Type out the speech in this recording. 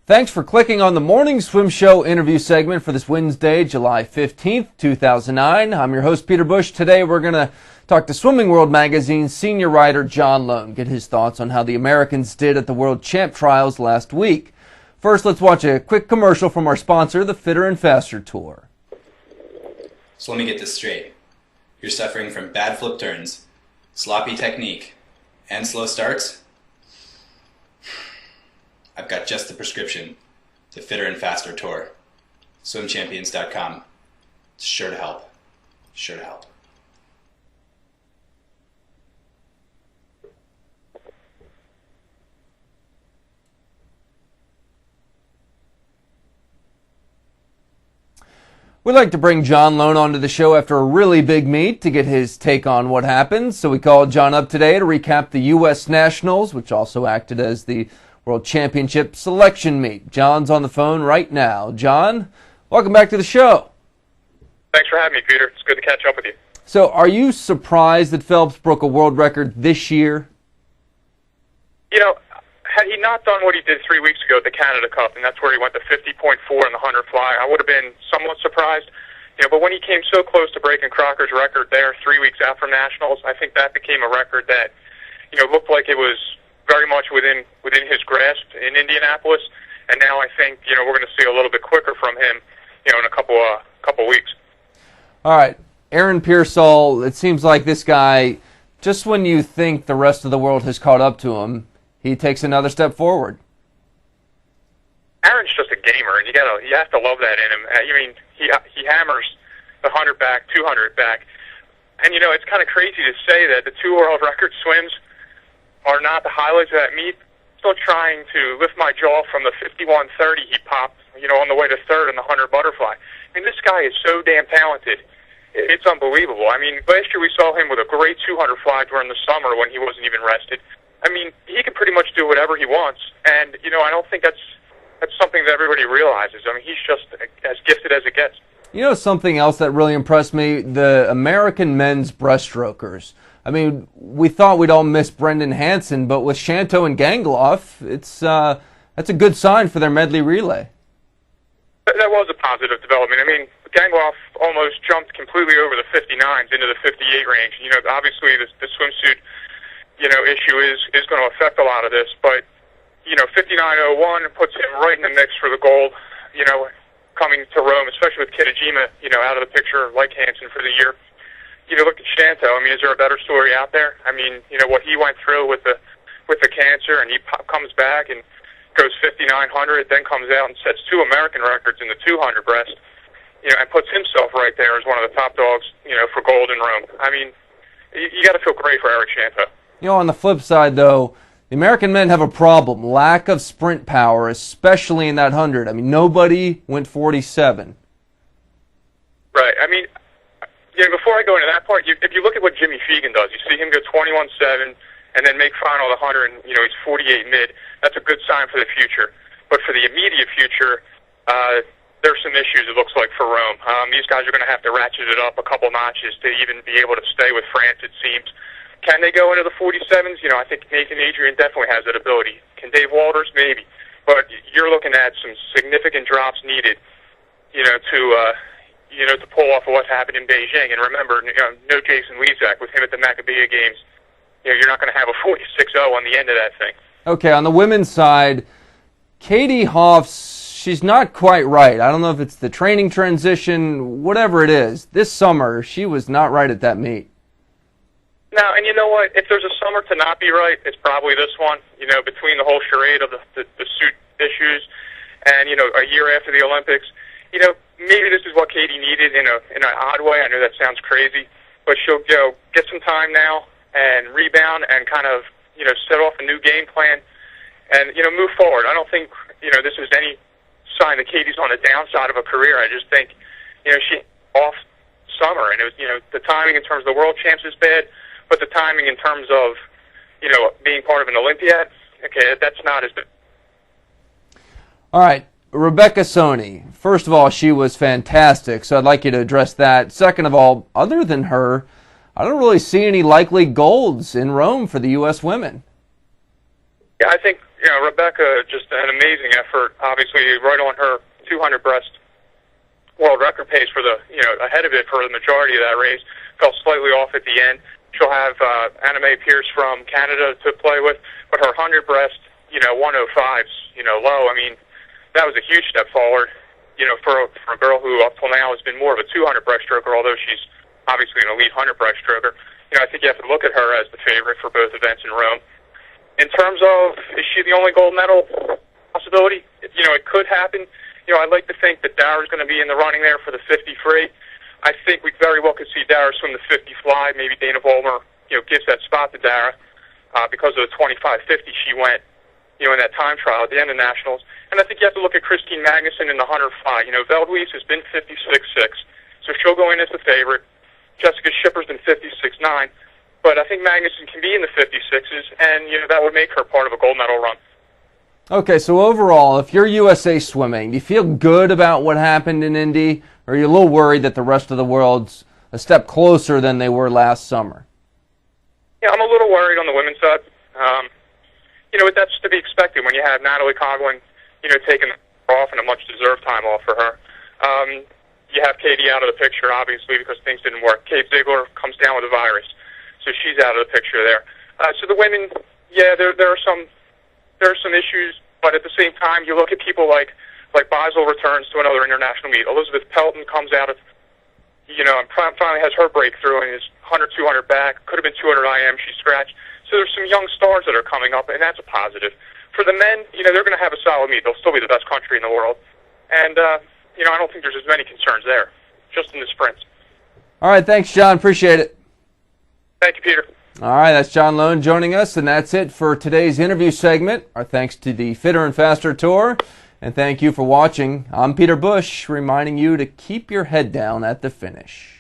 Thanks for clicking on the Morning Swim Show interview segment for this Wednesday, July 15th, 2009. I'm your host, Peter Busch. Today we're going to talk to Swimming World Magazine's senior writer, John Lohn, get his thoughts on how the Americans did at the World Champ Trials last week. First, let's watch a quick commercial from our sponsor, the Fitter and Faster Tour. So let me get this straight. You're suffering from bad flip turns, sloppy technique, and slow starts? I've got just the prescription. The Fitter and Faster Tour. SwimChampions.com. It's sure to help. Sure to help. We'd like to bring John Lohn onto the show after a really big meet to get his take on what happened. So we called John up today to recap the U.S. Nationals, which also acted as the World Championship selection meet. John's on the phone right now. John, welcome back to the show. Thanks for having me, Peter. It's good to catch up with you. So are you surprised that Phelps broke a world record this year? You know, had he not done what he did 3 weeks ago at the Canada Cup, and that's where he went to 50.4 in the 100 fly, I would have been somewhat surprised. You know, but when he came so close to breaking Crocker's record there 3 weeks out from Nationals, I think that became a record that, you know, looked like it was very much within his grasp in Indianapolis, and now I think, you know, we're going to see a little bit quicker from him, you know, in a couple weeks. All right, Aaron Pearsall, it seems like this guy, just when you think the rest of the world has caught up to him, he takes another step forward. Aaron's just a gamer, and you have to love that in him. I mean, he hammers the 100 back, 200 back, and you know, it's kind of crazy to say that the two world record swims are not the highlights of that meet. Still trying to lift my jaw from the 51.30 he popped, you know, on the way to third in the 100 butterfly. I mean, this guy is so damn talented. It's unbelievable. I mean, last year we saw him with a great 200 fly during the summer when he wasn't even rested. I mean, he can pretty much do whatever he wants, and you know, I don't think that's something that everybody realizes. I mean, he's just as gifted as it gets. You know something else that really impressed me? The American men's breaststrokers. I mean, we thought we'd all miss Brendan Hansen, but with Shanto and Gangloff, that's a good sign for their medley relay. That was a positive development. I mean, Gangloff almost jumped completely over the 59s into the 58 range. You know, obviously the swimsuit, you know, issue is going to affect a lot of this, but you know, 59.01 puts him right in the mix for the gold. You know, coming to Rome, especially with Kitajima, you know, out of the picture like Hansen for the year. You know, look at Shanto. I mean, is there a better story out there? I mean, you know, what he went through with the cancer, and he comes back and goes 5,900, then comes out and sets two American records in the 200 breast, you know, and puts himself right there as one of the top dogs, you know, for gold in Rome. I mean, you got to feel great for Eric Shanto. You know, on the flip side, though, the American men have a problem. Lack of sprint power, especially in that 100. I mean, nobody went 47. Right. I mean, you know, before I go into that part, if you look at what Jimmy Fegan does, you see him go 21.7 and then make final at 100, and, you know, he's 48 mid. That's a good sign for the future. But for the immediate future, there's some issues, it looks like, for Rome. These guys are going to have to ratchet it up a couple notches to even be able to stay with France, it seems. Can they go into the 47s? You know, I think Nathan Adrian definitely has that ability. Can Dave Walters? Maybe. But you're looking at some significant drops needed, you know, to pull off of what happened in Beijing. And remember, you know, no Jason Lezak with him at the Maccabiah Games. You know, you're not going to have a 46-0 on the end of that thing. Okay, on the women's side, Katie Hoff, she's not quite right. I don't know if it's the training transition, whatever it is. This summer, she was not right at that meet. No, and you know what? If there's a summer to not be right, it's probably this one. You know, between the whole charade of the suit issues and, you know, a year after the Olympics, you know, maybe this is what Katie needed in an odd way. I know that sounds crazy, but she'll, you know, get some time now and rebound and kind of, you know, set off a new game plan and, you know, move forward. I don't think, you know, this is any sign that Katie's on the downside of a career. I just think, you know, she off summer, and it was, you know, the timing in terms of the World Champs is bad. But the timing in terms of, you know, being part of an Olympiad, okay, that's not as big. All right, Rebecca Soni. First of all, she was fantastic, so I'd like you to address that. Second of all, other than her, I don't really see any likely golds in Rome for the U.S. women. Yeah, I think Rebecca, just an amazing effort. Obviously, right on her 200 breast world record pace for the, ahead of it for the majority of that race. Fell slightly off at the end. She'll have Anime Pierce from Canada to play with, but her 100 breast, 105's, low. I mean, that was a huge step forward, for a girl who up till now has been more of a 200 breaststroker, although she's obviously an elite 100 breaststroker. I think you have to look at her as the favorite for both events in Rome. In terms of, is she the only gold medal possibility? It could happen. I'd like to think that Dara's going to be in the running there for the 50 free. I think we very well could see Dara swim the 50 fly. Maybe Dana Vollmer, gives that spot to Dara because of the 25-50 she went, in that time trial at the end of Nationals. And I think you have to look at Christine Magnuson in the 100 fly. Veldhuis has been 56.6, so she'll go in as the favorite. Jessica Schipper's been 56.9, but I think Magnuson can be in the 56s, and that would make her part of a gold medal run. Okay, so overall, if you're USA Swimming, do you feel good about what happened in Indy, or are you a little worried that the rest of the world's a step closer than they were last summer? Yeah, I'm a little worried on the women's side. That's to be expected when you have Natalie Coughlin, taking off and a much-deserved time off for her. You have Katie out of the picture, obviously, because things didn't work. Kate Ziegler comes down with a virus, so she's out of the picture there. So the women, there are some issues, but at the same time, you look at people like Basel returns to another international meet. Elizabeth Pelton comes out of, and finally has her breakthrough and is 100, 200 back. Could have been 200 IM. She scratched. So there's some young stars that are coming up, and that's a positive. For the men, they're going to have a solid meet. They'll still be the best country in the world. And, I don't think there's as many concerns there, just in the sprints. All right, thanks, John. Appreciate it. Thank you, Peter. All right, that's John Lohn joining us, and that's it for today's interview segment. Our thanks to the Fitter and Faster Tour, and thank you for watching. I'm Peter Busch, reminding you to keep your head down at the finish.